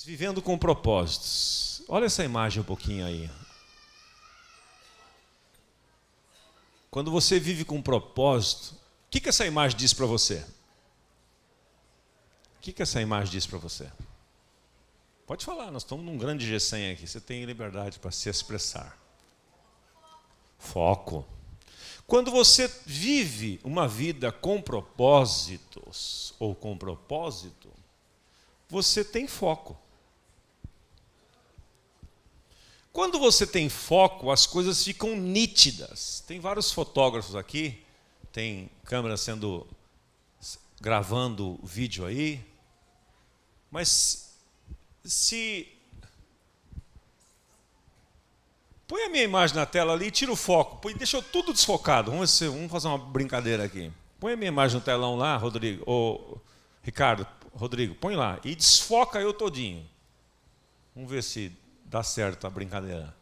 Vivendo com propósitos. Olha essa imagem um pouquinho aí. Quando você vive com propósito, o que essa imagem diz para você? O que essa imagem diz para você? Pode falar, nós estamos num grande G100 aqui, você tem liberdade para se expressar. Foco. Quando você vive uma vida com propósitos, ou com propósito, você tem foco. Quando você tem foco, as coisas ficam nítidas. Tem vários fotógrafos aqui, tem câmera gravando vídeo aí, mas se... Põe a minha imagem na tela ali e tira o foco. Deixa eu tudo desfocado. Vamos fazer uma brincadeira aqui. Põe a minha imagem no telão lá, Rodrigo. Ô, Ricardo, Rodrigo, põe lá. E desfoca eu todinho. Vamos ver se dá certo a brincadeira.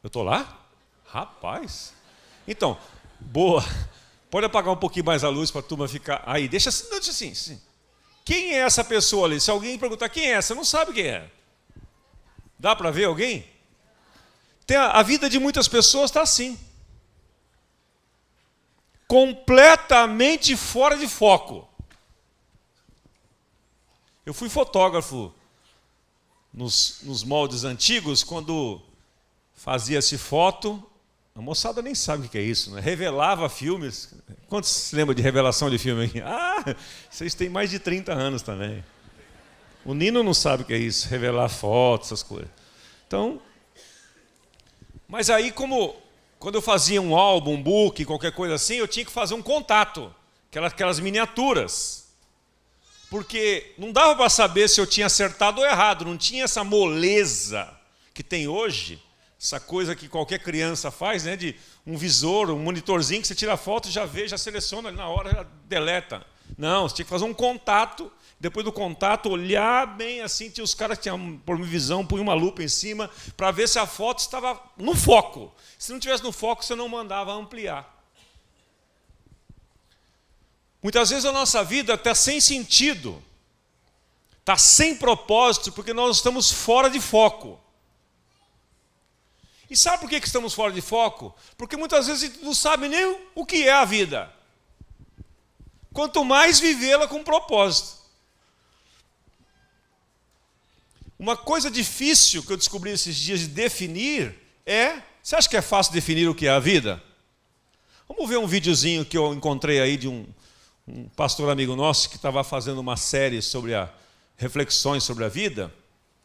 Eu estou lá? Rapaz. Então, boa. Pode apagar um pouquinho mais a luz para a turma ficar... Aí, deixa assim. Quem é essa pessoa ali? Se alguém perguntar quem é essa, não sabe quem é. Dá para ver alguém? A vida de muitas pessoas está assim. Completamente fora de foco. Eu fui fotógrafo nos moldes antigos, quando fazia-se foto, a moçada nem sabe o que é isso, né? Revelava filmes. Quantos se lembram de revelação de filme aqui? Ah, vocês têm mais de 30 anos também. O Nino não sabe o que é isso, revelar fotos, essas coisas. Então, mas aí quando eu fazia um álbum, um book, qualquer coisa assim, eu tinha que fazer um contato, aquelas miniaturas. Porque não dava para saber se eu tinha acertado ou errado, não tinha essa moleza que tem hoje, essa coisa que qualquer criança faz, né, de um visor, um monitorzinho que você tira a foto, já vê, já seleciona, na hora já deleta. Não, você tinha que fazer um contato. Depois do contato, olhar bem assim, tinha os caras que tinham por visão, põe uma lupa em cima, para ver se a foto estava no foco. Se não estivesse no foco, você não mandava ampliar. Muitas vezes a nossa vida está sem sentido, está sem propósito, porque nós estamos fora de foco. E sabe por que estamos fora de foco? Porque muitas vezes a gente não sabe nem o que é a vida. Quanto mais vivê-la com propósito. Uma coisa difícil que eu descobri esses dias de definir é... Você acha que é fácil definir o que é a vida? Vamos ver um videozinho que eu encontrei aí de um pastor amigo nosso que estava fazendo uma série sobre reflexões sobre a vida,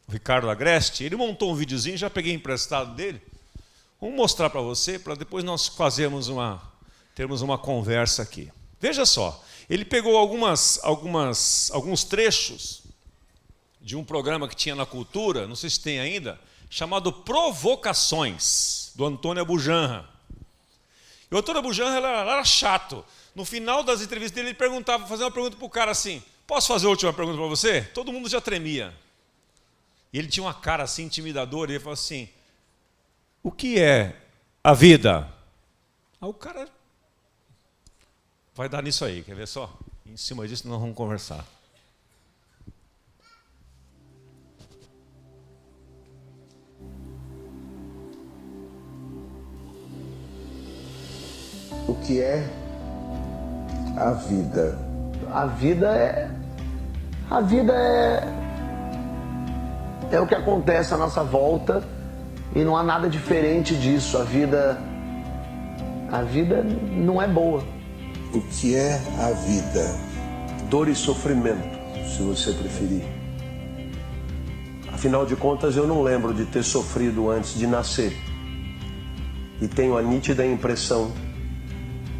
o Ricardo Agreste. Ele montou um videozinho, já peguei emprestado dele. Vamos mostrar para você, para depois nós termos uma conversa aqui. Veja só, ele pegou alguns trechos de um programa que tinha na Cultura, não sei se tem ainda, chamado Provocações, do Antônio Abujanra. E o Antônio Abujanra era chato. No final das entrevistas dele, ele fazia uma pergunta para o cara assim, posso fazer a última pergunta para você? Todo mundo já tremia. E ele tinha uma cara assim intimidadora, e ele falou assim, o que é a vida? Aí o cara vai dar nisso aí, quer ver só? Em cima disso nós vamos conversar. O que é a vida? A vida é o que acontece à nossa volta e não há nada diferente disso. A vida não é boa. O que é a vida? Dor e sofrimento, se você preferir. Afinal de contas, eu não lembro de ter sofrido antes de nascer. E tenho a nítida impressão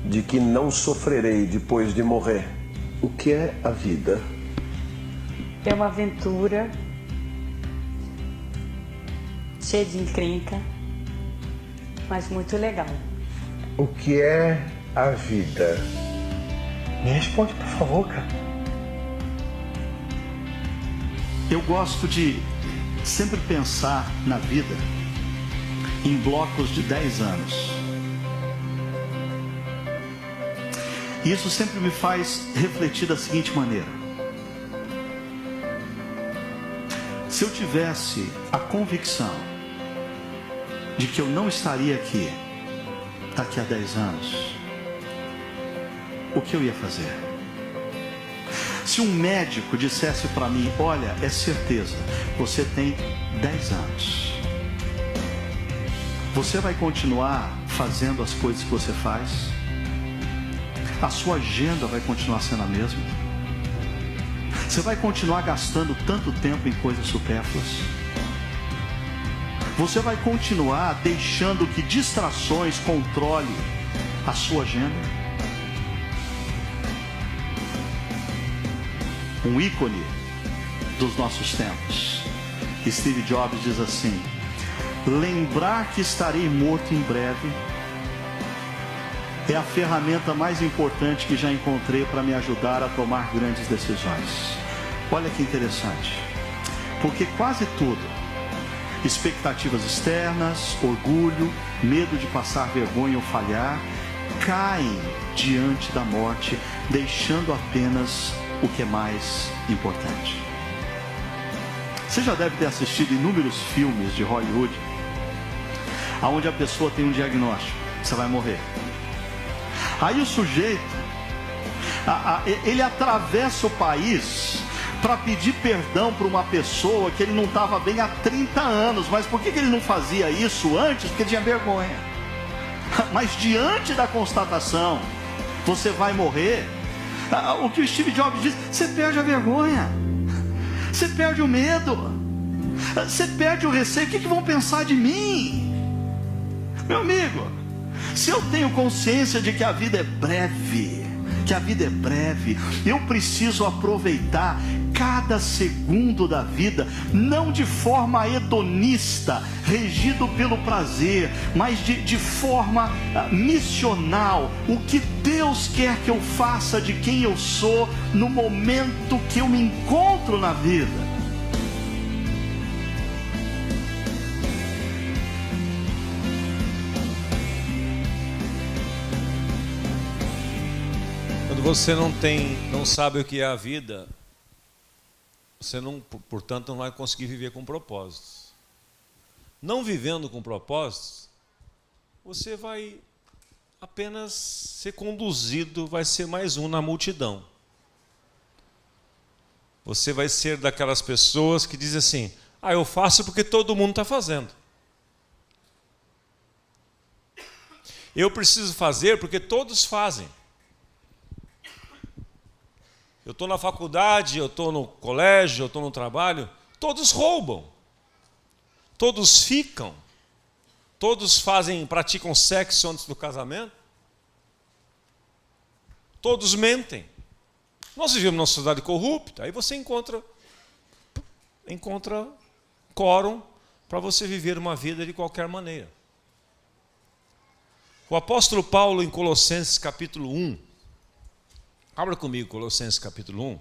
de que não sofrerei depois de morrer. O que é a vida? É uma aventura cheia de encrenca, mas muito legal. O que é a vida? Me responde, por favor, cara. Eu gosto de sempre pensar na vida em blocos de 10 anos. E isso sempre me faz refletir da seguinte maneira. Se eu tivesse a convicção de que eu não estaria aqui daqui a 10 anos, o que eu ia fazer? Se um médico dissesse para mim, olha, é certeza, você tem 10 anos. Você vai continuar fazendo as coisas que você faz? A sua agenda vai continuar sendo a mesma? Você vai continuar gastando tanto tempo em coisas supérfluas? Você vai continuar deixando que distrações controle a sua agenda? Um ícone dos nossos tempos, Steve Jobs, diz assim: lembrar que estarei morto em breve é a ferramenta mais importante que já encontrei para me ajudar a tomar grandes decisões. Olha que interessante, porque quase tudo, expectativas externas, orgulho, medo de passar vergonha ou falhar, caem diante da morte, deixando apenas o que é mais importante. Você já deve ter assistido inúmeros filmes de Hollywood, onde a pessoa tem um diagnóstico: você vai morrer. Aí o sujeito, ele atravessa o país para pedir perdão para uma pessoa que ele não estava bem há 30 anos. Mas por que ele não fazia isso antes? Porque tinha vergonha. Mas diante da constatação, você vai morrer, o que o Steve Jobs diz, você perde a vergonha, você perde o medo, você perde o receio. O que vão pensar de mim? Meu amigo, se eu tenho consciência de que a vida é breve, eu preciso aproveitar cada segundo da vida, não de forma hedonista, regido pelo prazer, mas de forma missional. O que Deus quer que eu faça de quem eu sou no momento que eu me encontro na vida. Você não sabe o que é a vida, você não, portanto, não vai conseguir viver com propósitos. Não vivendo com propósitos, você vai apenas ser conduzido, vai ser mais um na multidão. Você vai ser daquelas pessoas que dizem assim: eu faço porque todo mundo está fazendo. Eu preciso fazer porque todos fazem. Eu estou na faculdade, eu estou no colégio, eu estou no trabalho, todos roubam, todos ficam, todos praticam sexo antes do casamento, todos mentem. Nós vivemos numa sociedade corrupta, aí você encontra quórum para você viver uma vida de qualquer maneira. O apóstolo Paulo, em Colossenses capítulo 1, abra comigo Colossenses capítulo 1.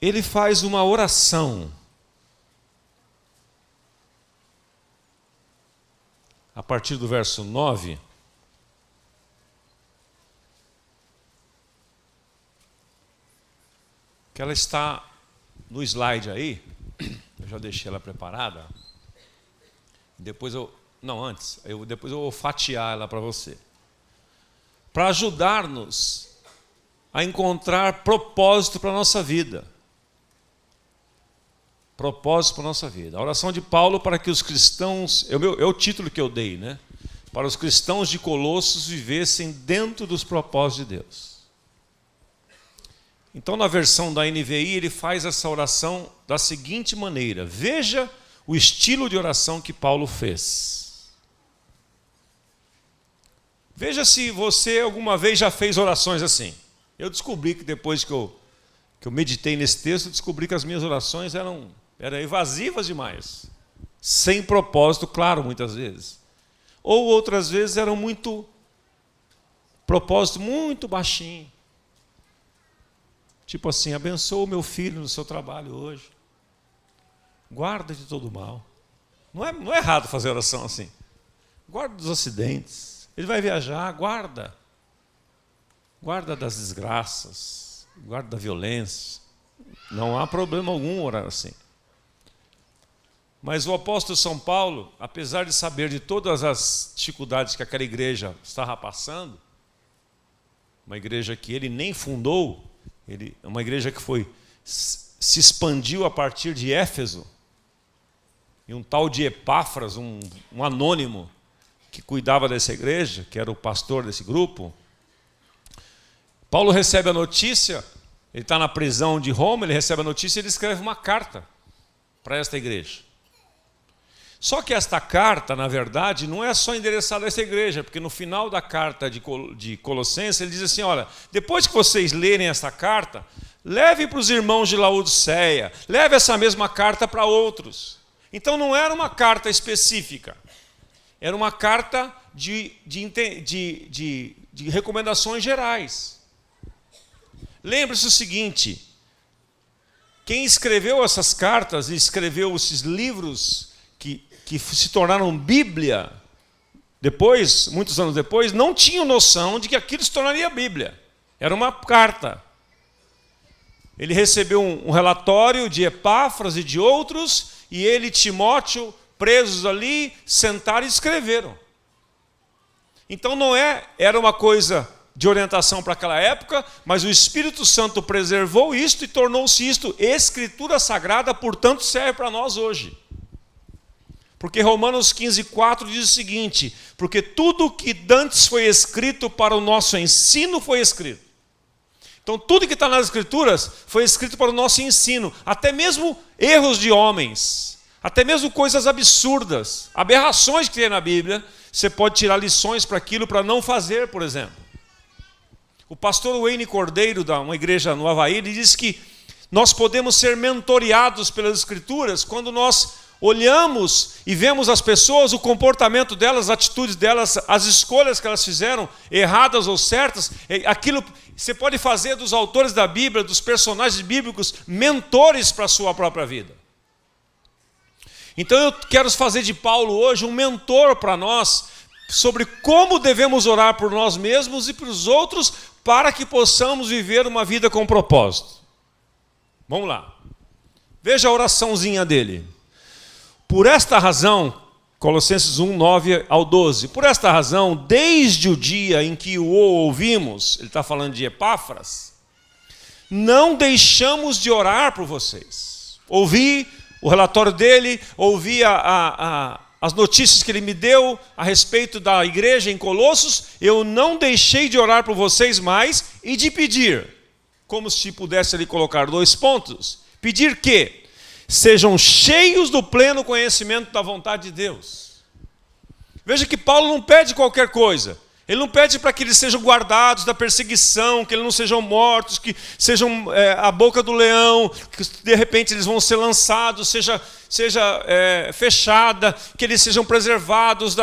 Ele faz uma oração. A partir do verso 9. Que ela está no slide aí. Eu já deixei ela preparada. Depois depois eu vou fatiar ela para você. Para ajudar-nos a encontrar propósito para a nossa vida. Propósito para a nossa vida. A oração de Paulo para que os cristãos, é o título que eu dei, né? Para os cristãos de Colossos vivessem dentro dos propósitos de Deus. Então, na versão da NVI, ele faz essa oração da seguinte maneira. Veja o estilo de oração que Paulo fez. Veja se você alguma vez já fez orações assim. Eu descobri que depois que eu meditei nesse texto, eu descobri que as minhas orações eram evasivas demais. Sem propósito, claro, muitas vezes. Ou outras vezes eram propósito muito baixinho. Tipo assim, abençoa o meu filho no seu trabalho hoje. Guarda de todo mal. Não é errado fazer oração assim. Guarda dos acidentes. Ele vai viajar, guarda. Guarda das desgraças. guarda da violência. Não há problema algum orar assim. Mas o apóstolo São Paulo, apesar de saber de todas as dificuldades que aquela igreja estava passando, uma igreja que ele nem fundou, uma igreja que se expandiu a partir de Éfeso, e um tal de Epáfras, um anônimo, que cuidava dessa igreja, que era o pastor desse grupo. Paulo recebe a notícia, ele está na prisão de Roma, ele recebe a notícia e ele escreve uma carta para esta igreja. Só que esta carta, na verdade, não é só endereçada a essa igreja, porque no final da carta de Colossenses, ele diz assim, olha, depois que vocês lerem esta carta, levem para os irmãos de Laodiceia, leve essa mesma carta para outros. Então não era uma carta específica, era uma carta de recomendações gerais. Lembre-se o seguinte, quem escreveu essas cartas e escreveu esses livros que se tornaram Bíblia, depois, muitos anos depois, não tinham noção de que aquilo se tornaria Bíblia. Era uma carta. Ele recebeu um relatório de Epáfras e de outros, e ele e Timóteo, presos ali, sentaram e escreveram. Então não era uma coisa de orientação para aquela época, mas o Espírito Santo preservou isto e tornou-se isto Escritura Sagrada, portanto serve para nós hoje. Porque Romanos 15,4 diz o seguinte, porque tudo o que dantes foi escrito para o nosso ensino foi escrito. Então tudo que está nas Escrituras foi escrito para o nosso ensino, até mesmo erros de homens, até mesmo coisas absurdas, aberrações que tem na Bíblia, você pode tirar lições para aquilo para não fazer, por exemplo. O pastor Wayne Cordeiro, de uma igreja no Havaí, ele diz que nós podemos ser mentoreados pelas Escrituras quando nós olhamos e vemos as pessoas, o comportamento delas, as atitudes delas, as escolhas que elas fizeram, erradas ou certas, aquilo você pode fazer dos autores da Bíblia, dos personagens bíblicos, mentores para a sua própria vida. Então eu quero fazer de Paulo hoje um mentor para nós, sobre como devemos orar por nós mesmos e para os outros, para que possamos viver uma vida com propósito. Vamos lá. Veja a oraçãozinha dele. Por esta razão, Colossenses 1, 9 ao 12, por esta razão, desde o dia em que o ouvimos, ele está falando de Epáfras, não deixamos de orar por vocês. Ouvi o relatório dele, ouvi as notícias que ele me deu a respeito da igreja em Colossos, eu não deixei de orar por vocês mais e de pedir, como se pudesse ali colocar 2 pontos, pedir que sejam cheios do pleno conhecimento da vontade de Deus. Veja que Paulo não pede qualquer coisa. Ele não pede para que eles sejam guardados da perseguição, que eles não sejam mortos, que sejam a boca do leão, que de repente eles vão ser lançados, seja fechada, que eles sejam preservados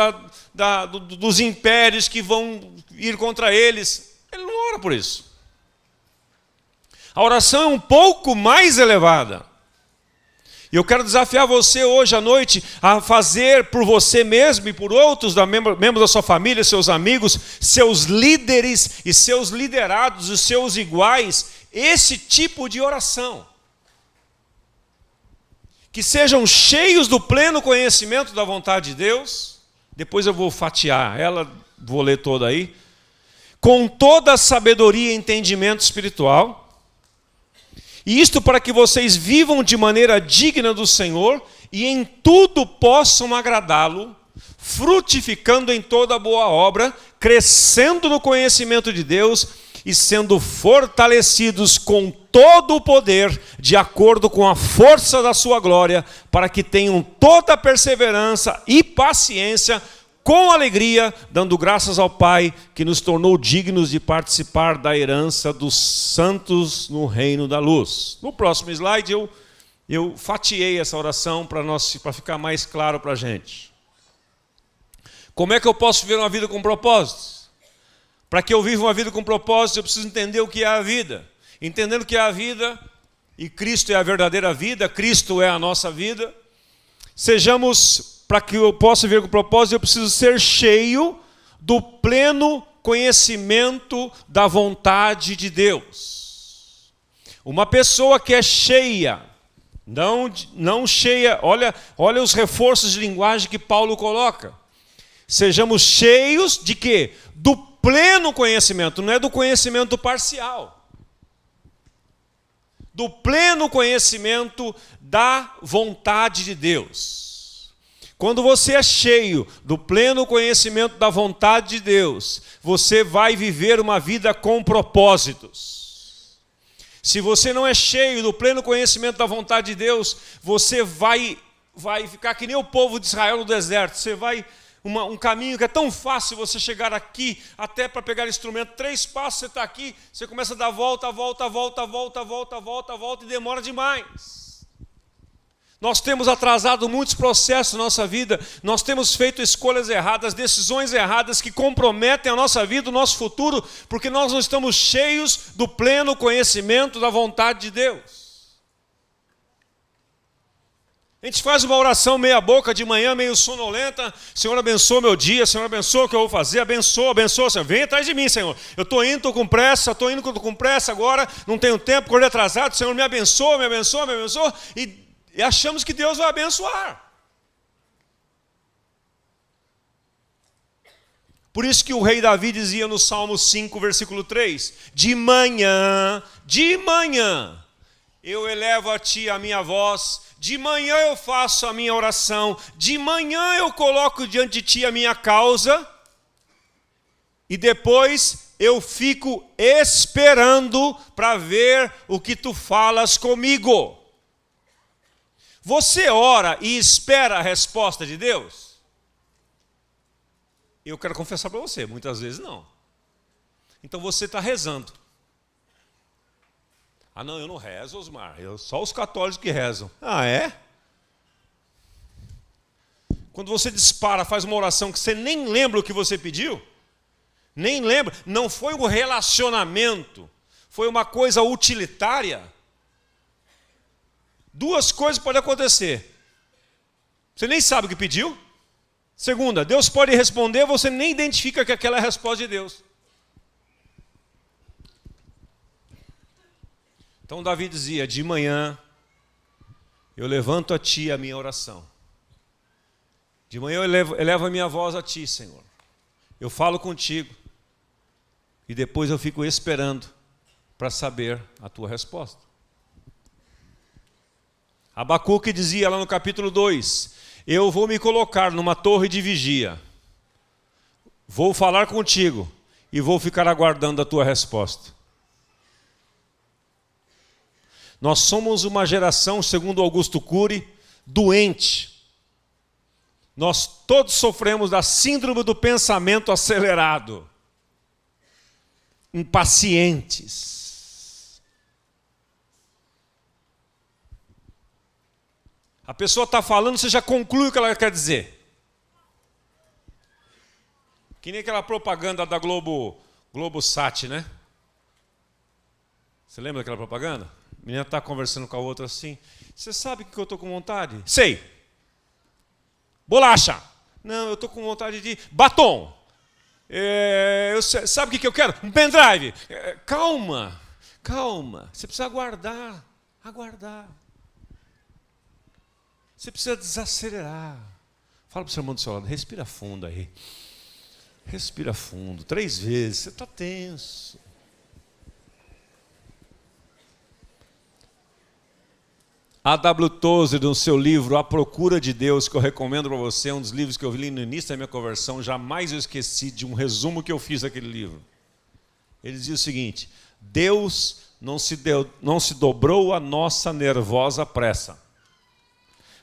dos impérios que vão ir contra eles. Ele não ora por isso. A oração é um pouco mais elevada. E eu quero desafiar você hoje à noite a fazer por você mesmo e por outros membros da sua família, seus amigos, seus líderes e seus liderados, os seus iguais, esse tipo de oração. Que sejam cheios do pleno conhecimento da vontade de Deus. Depois eu vou fatiar ela, vou ler toda aí. Com toda a sabedoria e entendimento espiritual. E isto para que vocês vivam de maneira digna do Senhor e em tudo possam agradá-lo, frutificando em toda boa obra, crescendo no conhecimento de Deus e sendo fortalecidos com todo o poder, de acordo com a força da sua glória, para que tenham toda a perseverança e paciência, com alegria, dando graças ao Pai, que nos tornou dignos de participar da herança dos santos no reino da luz. No próximo slide eu fatiei essa oração para ficar mais claro para a gente. Como é que eu posso viver uma vida com propósitos? Para que eu viva uma vida com propósitos, eu preciso entender o que é a vida. Entendendo o que é a vida, e Cristo é a verdadeira vida, Cristo é a nossa vida, para que eu possa viver com propósito, eu preciso ser cheio do pleno conhecimento da vontade de Deus. Uma pessoa que é cheia, não cheia, olha os reforços de linguagem que Paulo coloca. Sejamos cheios de quê? Do pleno conhecimento, não é do conhecimento parcial. Do pleno conhecimento da vontade de Deus. Quando você é cheio do pleno conhecimento da vontade de Deus, você vai viver uma vida com propósitos. Se você não é cheio do pleno conhecimento da vontade de Deus, você vai ficar que nem o povo de Israel no deserto. Você vai um caminho que é tão fácil você chegar aqui, até para pegar instrumento, 3 passos você está aqui, você começa a dar volta, e demora demais. Nós temos atrasado muitos processos na nossa vida, nós temos feito escolhas erradas, decisões erradas que comprometem a nossa vida, o nosso futuro, porque nós não estamos cheios do pleno conhecimento da vontade de Deus. A gente faz uma oração meia boca de manhã, meio sonolenta. Senhor, abençoa meu dia, Senhor, abençoa o que eu vou fazer, abençoa, Senhor. Vem atrás de mim, Senhor. Eu estou indo, estou com pressa agora, não tenho tempo, acordei atrasado. Senhor, me abençoa. E achamos que Deus vai abençoar. Por isso que o rei Davi dizia no Salmo 5, versículo 3, de manhã, eu elevo a ti a minha voz, de manhã eu faço a minha oração, de manhã eu coloco diante de ti a minha causa, e depois eu fico esperando para ver o que tu falas comigo. Você ora e espera a resposta de Deus? Eu quero confessar para você, muitas vezes não. Então você está rezando. Ah não, eu não rezo, Osmar, só os católicos que rezam. Ah, é? Quando você dispara, faz uma oração que você nem lembra o que você pediu, nem lembra, não foi um relacionamento, foi uma coisa utilitária. 2 coisas podem acontecer. Você nem sabe o que pediu. Segunda, Deus pode responder, você nem identifica que aquela é a resposta de Deus. Então Davi dizia, de manhã eu levanto a ti a minha oração. De manhã eu elevo a minha voz a ti, Senhor. Eu falo contigo. E depois eu fico esperando para saber a tua resposta. Abacuque dizia lá no capítulo 2, eu vou me colocar numa torre de vigia, vou falar contigo e vou ficar aguardando a tua resposta. Nós somos uma geração, segundo Augusto Cury, doente. Nós todos sofremos da síndrome do pensamento acelerado, impacientes. A pessoa está falando, você já conclui o que ela quer dizer. Que nem aquela propaganda da Globosat, né? Você lembra daquela propaganda? A menina está conversando com a outra assim. Você sabe o que eu estou com vontade? Sei. Bolacha. Não, eu estou com vontade de batom. Sabe o que eu quero? Um pendrive. Calma. Você precisa aguardar. Você precisa desacelerar. Fala para o seu irmão do seu lado, respira fundo aí. Respira fundo, 3 vezes, você está tenso. A.W. Tozer, no seu livro A Procura de Deus, que eu recomendo para você, é um dos livros que eu li no início da minha conversão, jamais eu esqueci de um resumo que eu fiz daquele livro. Ele dizia o seguinte, Deus não se dobrou à nossa nervosa pressa.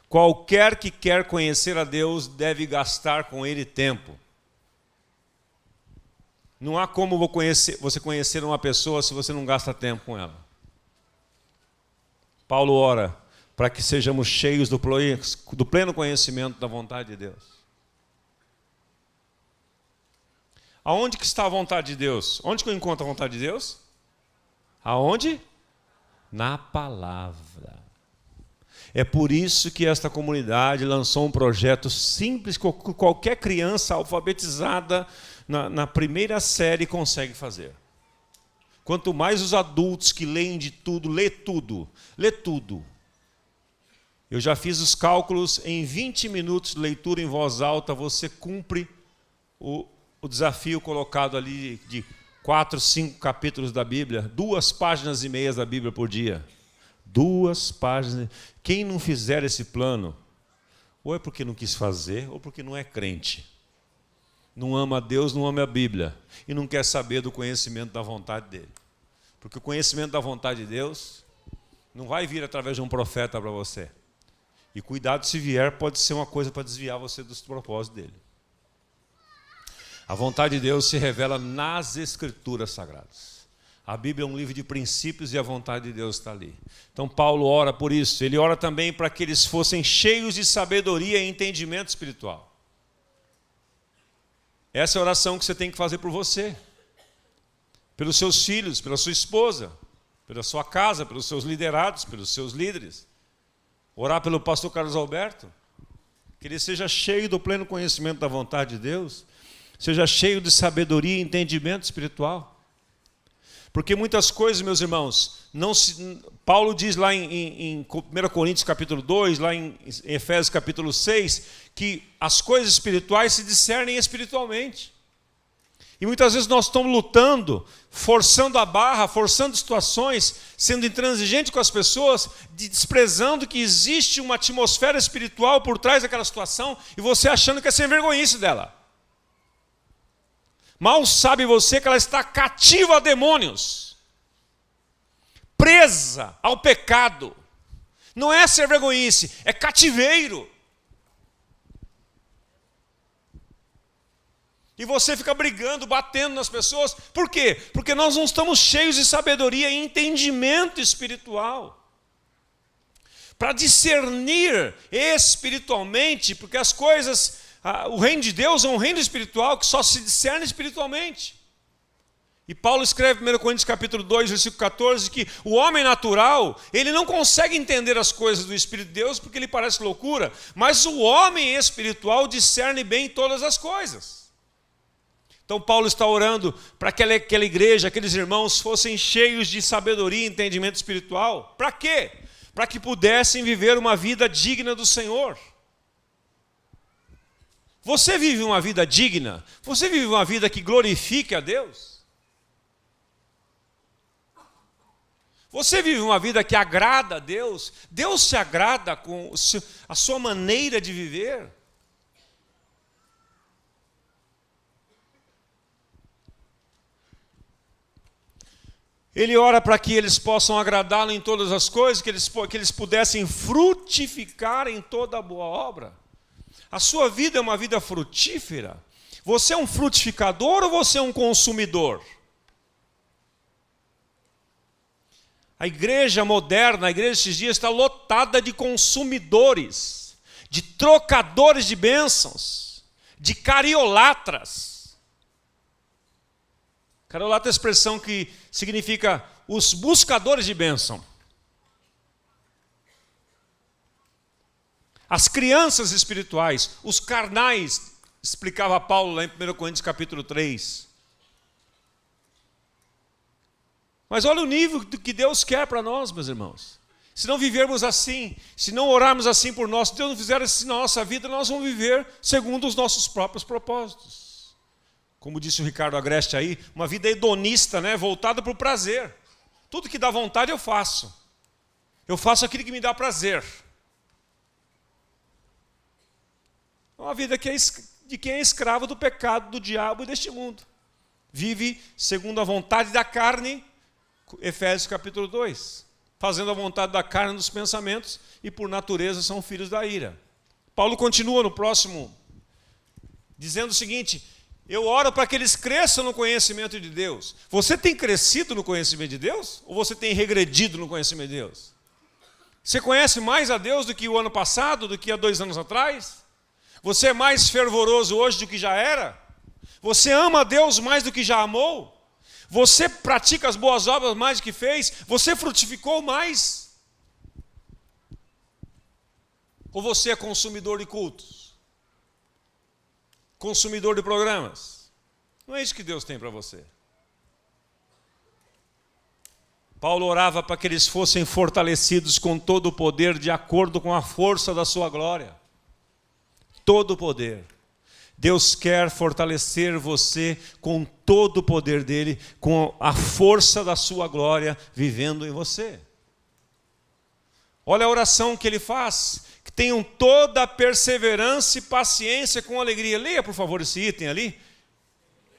Qualquer que quer conhecer a Deus deve gastar com Ele tempo. Não há como você conhecer uma pessoa se você não gasta tempo com ela. Paulo ora para que sejamos cheios do pleno conhecimento da vontade de Deus. Aonde que está a vontade de Deus? Onde que eu encontro a vontade de Deus? Aonde? Na palavra. É por isso que esta comunidade lançou um projeto simples que qualquer criança alfabetizada na primeira série consegue fazer. Quanto mais os adultos que leem de tudo, lê tudo. Eu já fiz os cálculos, em 20 minutos de leitura em voz alta, você cumpre o desafio colocado ali de 4, 5 capítulos da Bíblia, 2,5 páginas da Bíblia por dia. 2 páginas. Quem não fizer esse plano, ou é porque não quis fazer, ou porque não é crente. Não ama a Deus, não ama a Bíblia. E não quer saber do conhecimento da vontade dele. Porque o conhecimento da vontade de Deus não vai vir através de um profeta para você. E cuidado, se vier, pode ser uma coisa para desviar você dos propósitos dele. A vontade de Deus se revela nas Escrituras Sagradas. A Bíblia é um livro de princípios e a vontade de Deus está ali. Então Paulo ora por isso. Ele ora também para que eles fossem cheios de sabedoria e entendimento espiritual. Essa é a oração que você tem que fazer por você, pelos seus filhos, pela sua esposa, pela sua casa, pelos seus liderados, pelos seus líderes. Orar pelo pastor Carlos Alberto, que ele seja cheio do pleno conhecimento da vontade de Deus, seja cheio de sabedoria e entendimento espiritual. Porque muitas coisas, meus irmãos, Paulo diz lá em 1 Coríntios capítulo 2, lá em Efésios capítulo 6, que as coisas espirituais se discernem espiritualmente. E muitas vezes nós estamos lutando, forçando a barra, forçando situações, sendo intransigente com as pessoas, desprezando que existe uma atmosfera espiritual por trás daquela situação, e você achando que é sem vergonhice dela. Mal sabe você que ela está cativa a demônios, presa ao pecado. Não é ser vergonhice, é cativeiro. E você fica brigando, batendo nas pessoas. Por quê? Porque nós não estamos cheios de sabedoria e entendimento espiritual. Para discernir espiritualmente, porque as coisas... O reino de Deus é um reino espiritual que só se discerne espiritualmente. E Paulo escreve em 1 Coríntios capítulo 2, versículo 14, que o homem natural, ele não consegue entender as coisas do Espírito de Deus porque lhe parece loucura, mas o homem espiritual discerne bem todas as coisas. Então Paulo está orando para que aquela igreja, aqueles irmãos fossem cheios de sabedoria e entendimento espiritual. Para quê? Para que pudessem viver uma vida digna do Senhor. Você vive uma vida digna? Você vive uma vida que glorifique a Deus? Você vive uma vida que agrada a Deus? Deus se agrada com a sua maneira de viver? Ele ora para que eles possam agradá-lo em todas as coisas, que eles pudessem frutificar em toda a boa obra. A sua vida é uma vida frutífera? Você é um frutificador ou você é um consumidor? A igreja moderna, a igreja desses dias está lotada de consumidores, de trocadores de bênçãos, de cariolatras. Cariolatra é a expressão que significa os buscadores de bênção. As crianças espirituais, os carnais, explicava Paulo lá em 1 Coríntios capítulo 3. Mas olha o nível que Deus quer para nós, meus irmãos. Se não vivermos assim, se não orarmos assim por nós, se Deus não fizer assim na nossa vida, nós vamos viver segundo os nossos próprios propósitos. Como disse o Ricardo Agreste aí, uma vida hedonista, né? Voltada para o prazer. Tudo que dá vontade eu faço. Eu faço aquilo que me dá prazer. Uma vida de quem é escravo do pecado, do diabo e deste mundo. Vive segundo a vontade da carne, Efésios capítulo 2. Fazendo a vontade da carne nos pensamentos e por natureza são filhos da ira. Paulo continua no próximo, dizendo o seguinte: eu oro para que eles cresçam no conhecimento de Deus. Você tem crescido no conhecimento de Deus? Ou você tem regredido no conhecimento de Deus? Você conhece mais a Deus do que o ano passado, do que há 2 anos atrás? Você é mais fervoroso hoje do que já era? Você ama a Deus mais do que já amou? Você pratica as boas obras mais do que fez? Você frutificou mais? Ou você é consumidor de cultos? Consumidor de programas? Não é isso que Deus tem para você. Paulo orava para que eles fossem fortalecidos com todo o poder, de acordo com a força da sua glória. Todo o poder. Deus quer fortalecer você com todo o poder dele, com a força da sua glória vivendo em você. Olha a oração que ele faz. Que tenham toda a perseverança e paciência com alegria. Leia, por favor, esse item ali.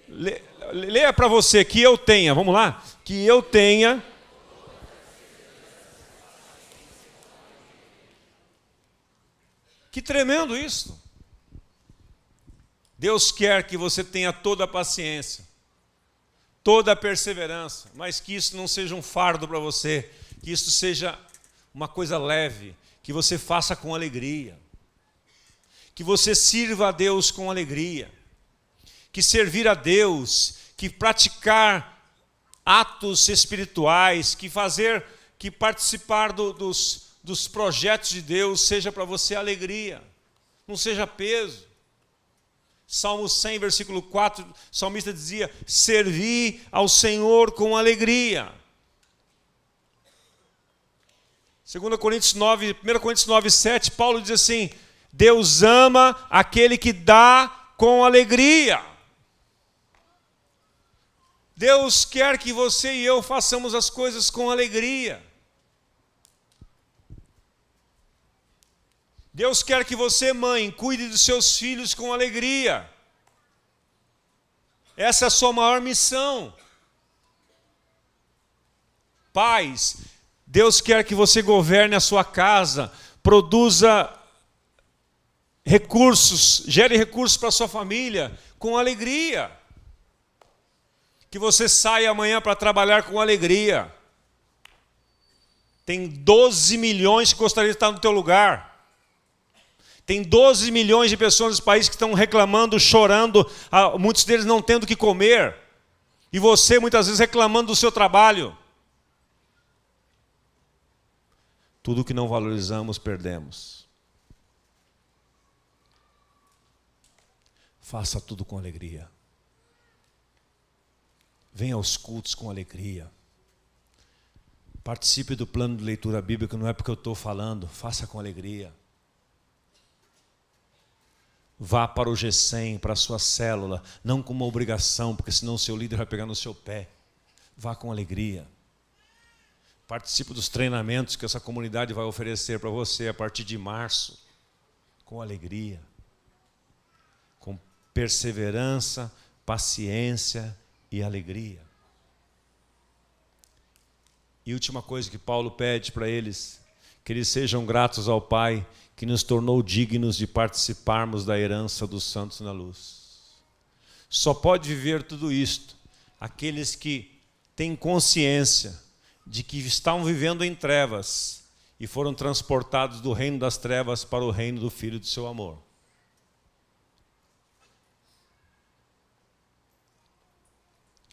Leia para você, que eu tenha, vamos lá? Que eu tenha... Que tremendo isso. Deus quer que você tenha toda a paciência, toda a perseverança, mas que isso não seja um fardo para você, que isso seja uma coisa leve, que você faça com alegria, que você sirva a Deus com alegria, que servir a Deus, que praticar atos espirituais, que participar dos projetos de Deus seja para você alegria, não seja peso. Salmo 100, versículo 4, o salmista dizia: servi ao Senhor com alegria. 1 Coríntios 9, 7, Paulo diz assim: Deus ama aquele que dá com alegria. Deus quer que você e eu façamos as coisas com alegria. Deus quer que você, mãe, cuide dos seus filhos com alegria. Essa é a sua maior missão. Pais, Deus quer que você governe a sua casa, produza recursos, gere recursos para a sua família com alegria. Que você saia amanhã para trabalhar com alegria. Tem 12 milhões que gostariam de estar no teu lugar. Tem 12 milhões de pessoas nesse país que estão reclamando, chorando, muitos deles não tendo o que comer. E você, muitas vezes, reclamando do seu trabalho. Tudo que não valorizamos, perdemos. Faça tudo com alegria. Venha aos cultos com alegria. Participe do plano de leitura bíblica, não é porque eu estou falando, faça com alegria. Vá para o G100, para a sua célula, não como uma obrigação, porque senão o seu líder vai pegar no seu pé. Vá com alegria. Participe dos treinamentos que essa comunidade vai oferecer para você a partir de março, com alegria, com perseverança, paciência e alegria. E última coisa que Paulo pede para eles, que eles sejam gratos ao Pai, que nos tornou dignos de participarmos da herança dos santos na luz. Só pode viver tudo isto aqueles que têm consciência de que estão vivendo em trevas e foram transportados do reino das trevas para o reino do Filho do seu amor.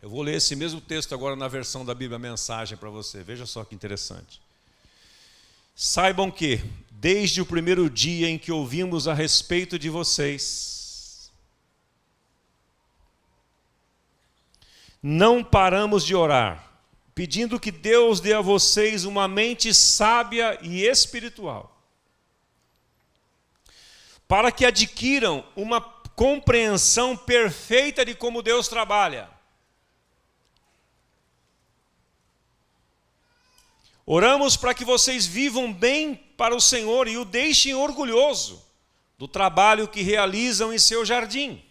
Eu vou ler esse mesmo texto agora na versão da Bíblia Mensagem para você. Veja só que interessante. Saibam que, desde o primeiro dia em que ouvimos a respeito de vocês, não paramos de orar, pedindo que Deus dê a vocês uma mente sábia e espiritual, para que adquiram uma compreensão perfeita de como Deus trabalha. Oramos para que vocês vivam bem para o Senhor e o deixem orgulhoso do trabalho que realizam em seu jardim.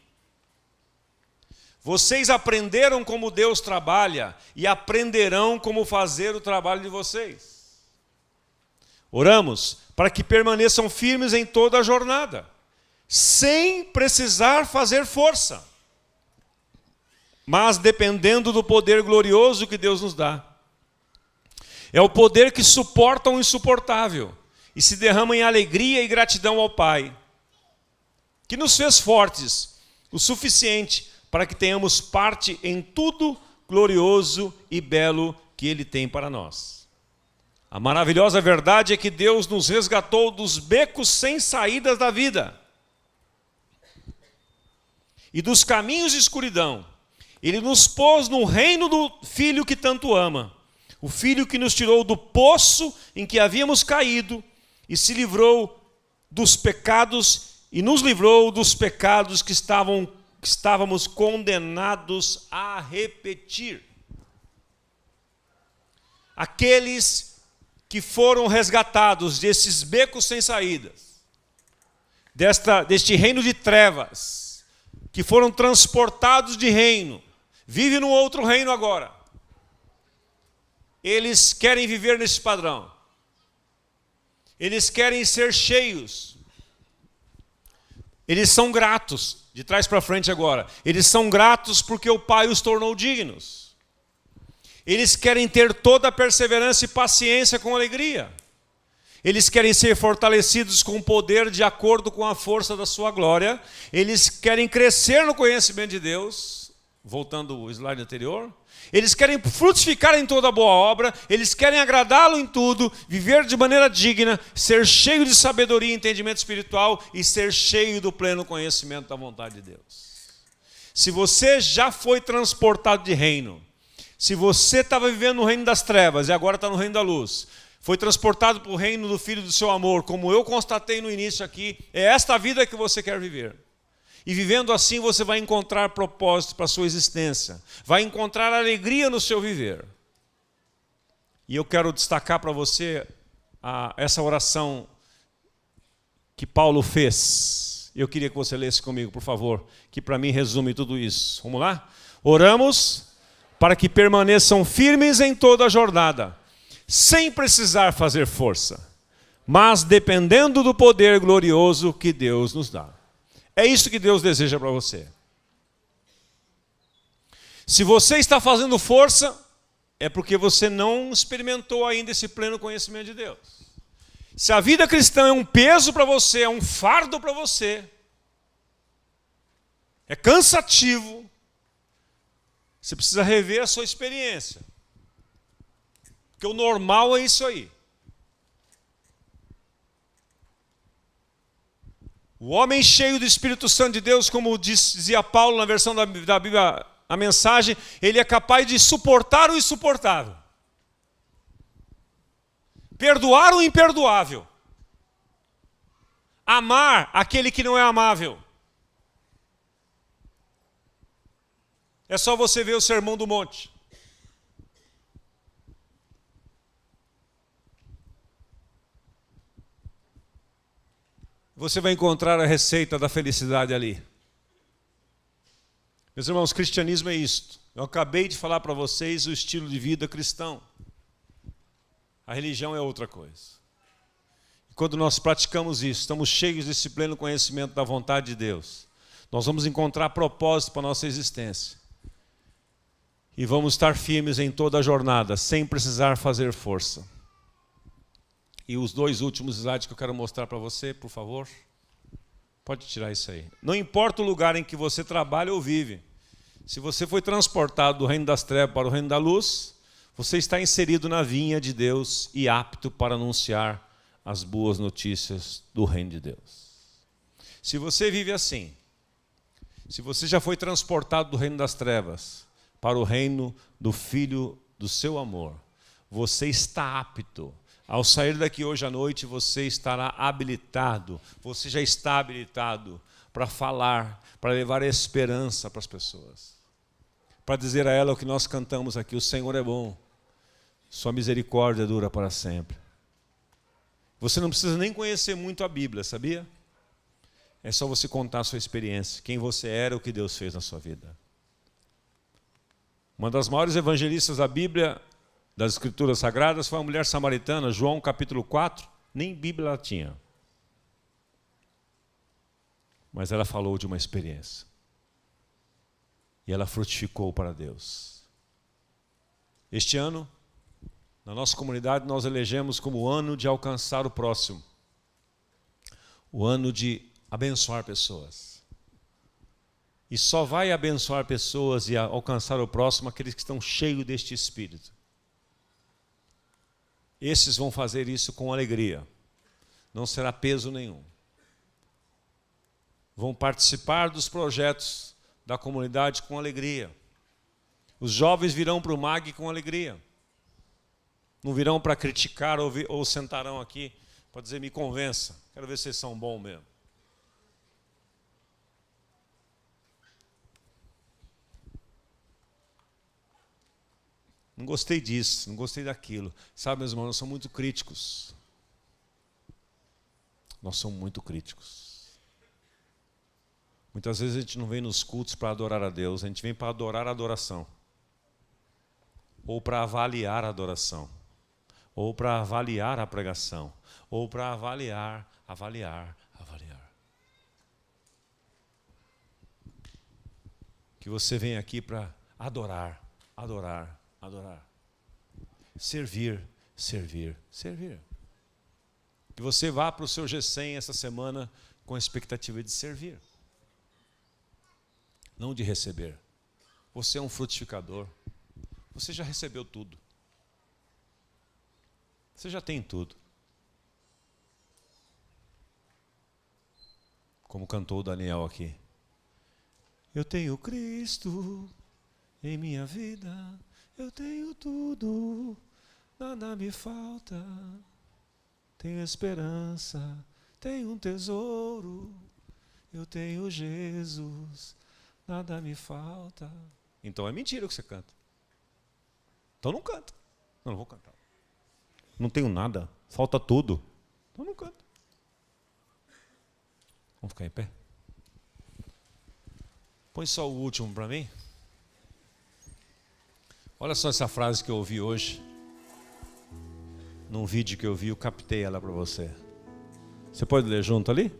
Vocês aprenderam como Deus trabalha e aprenderão como fazer o trabalho de vocês. Oramos para que permaneçam firmes em toda a jornada, sem precisar fazer força, mas dependendo do poder glorioso que Deus nos dá. É o poder que suporta o insuportável e se derrama em alegria e gratidão ao Pai, que nos fez fortes o suficiente para que tenhamos parte em tudo glorioso e belo que Ele tem para nós. A maravilhosa verdade é que Deus nos resgatou dos becos sem saídas da vida e dos caminhos de escuridão. Ele nos pôs no reino do Filho que tanto ama, O Filho que nos tirou do poço em que havíamos caído e se livrou dos pecados e nos livrou dos pecados que estávamos condenados a repetir. Aqueles que foram resgatados desses becos sem saídas, deste reino de trevas, que foram transportados de reino, vivem num outro reino agora. Eles querem viver nesse padrão. Eles querem ser cheios. Eles são gratos, de trás para frente agora. Eles são gratos porque o Pai os tornou dignos. Eles querem ter toda a perseverança e paciência com alegria. Eles querem ser fortalecidos com poder de acordo com a força da sua glória. Eles querem crescer no conhecimento de Deus. Voltando ao slide anterior. Eles querem frutificar em toda boa obra. Eles querem agradá-lo em tudo. Viver de maneira digna. Ser cheio de sabedoria e entendimento espiritual. E ser cheio do pleno conhecimento da vontade de Deus. Se você já foi transportado de reino, se você estava vivendo no reino das trevas e agora está no reino da luz, foi transportado para o reino do Filho do seu amor, como eu constatei no início aqui, é esta vida que você quer viver. E vivendo assim você vai encontrar propósito para a sua existência, vai encontrar alegria no seu viver. E eu quero destacar para você essa oração que Paulo fez. Eu queria que você lesse comigo, por favor, que para mim resume tudo isso. Vamos lá? Oramos para que permaneçam firmes em toda a jornada, sem precisar fazer força, mas dependendo do poder glorioso que Deus nos dá. É isso que Deus deseja para você. Se você está fazendo força, é porque você não experimentou ainda esse pleno conhecimento de Deus. Se a vida cristã é um peso para você, é um fardo para você, é cansativo, você precisa rever a sua experiência. Porque o normal é isso aí. O homem cheio do Espírito Santo de Deus, como dizia Paulo na versão da Bíblia, a mensagem, ele é capaz de suportar o insuportável. Perdoar o imperdoável. Amar aquele que não é amável. É só você ver o Sermão do Monte. Você vai encontrar a receita da felicidade ali. Meus irmãos, cristianismo é isto. Eu acabei de falar para vocês o estilo de vida cristão. A religião é outra coisa. E quando nós praticamos isso, estamos cheios desse pleno conhecimento da vontade de Deus, nós vamos encontrar propósito para a nossa existência. E vamos estar firmes em toda a jornada, sem precisar fazer força. E os dois últimos slides que eu quero mostrar para você, por favor. Pode tirar isso aí. Não importa o lugar em que você trabalha ou vive. Se você foi transportado do reino das trevas para o reino da luz, você está inserido na vinha de Deus e apto para anunciar as boas notícias do reino de Deus. Se você vive assim, se você já foi transportado do reino das trevas para o reino do Filho do seu amor, você está apto. Ao sair daqui hoje à noite, você estará habilitado, você já está habilitado para falar, para levar esperança para as pessoas. Para dizer a ela o que nós cantamos aqui: o Senhor é bom, sua misericórdia dura para sempre. Você não precisa nem conhecer muito a Bíblia, sabia? É só você contar a sua experiência, quem você era, o que Deus fez na sua vida. Uma das maiores evangelistas da Bíblia, das Escrituras Sagradas, foi a mulher samaritana, João capítulo 4, nem Bíblia ela tinha. Mas ela falou de uma experiência. E ela frutificou para Deus. Este ano, na nossa comunidade, nós elegemos como o ano de alcançar o próximo. O ano de abençoar pessoas. E só vai abençoar pessoas e alcançar o próximo aqueles que estão cheios deste Espírito. Esses vão fazer isso com alegria. Não será peso nenhum. Vão participar dos projetos da comunidade com alegria. Os jovens virão para o MAG com alegria. Não virão para criticar ou sentarão aqui para dizer, me convença. Quero ver se vocês são bons mesmo. Não gostei disso, não gostei daquilo. Sabe, meus irmãos, nós somos muito críticos. Nós somos muito críticos. Muitas vezes a gente não vem nos cultos para adorar a Deus, a gente vem para adorar a adoração. Ou para avaliar a adoração. Ou para avaliar a pregação. Ou para avaliar. Que você vem aqui para adorar. Servir. Que você vá para o seu G100 essa semana com a expectativa de servir. Não de receber. Você é um frutificador. Você já recebeu tudo. Você já tem tudo. Como cantou o Daniel aqui. Eu tenho Cristo em minha vida, eu tenho tudo, nada me falta. Tenho esperança, tenho um tesouro, eu tenho Jesus, nada me falta. Então é mentira o que você canta. Então não canta. Não vou cantar. Não tenho nada, falta tudo. Então não canta. Vamos ficar em pé? Põe só o último para mim. Olha só essa frase que eu ouvi hoje. Num vídeo que eu vi, eu captei ela para você. Você pode ler junto ali?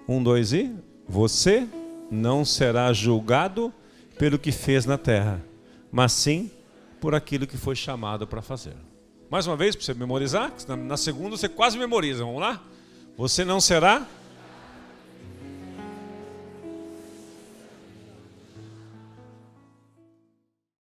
1, 2 e... Você não será julgado pelo que fez na terra, mas sim por aquilo que foi chamado para fazer. Mais uma vez, para você memorizar. Na segunda você quase memoriza. Vamos lá? Você não será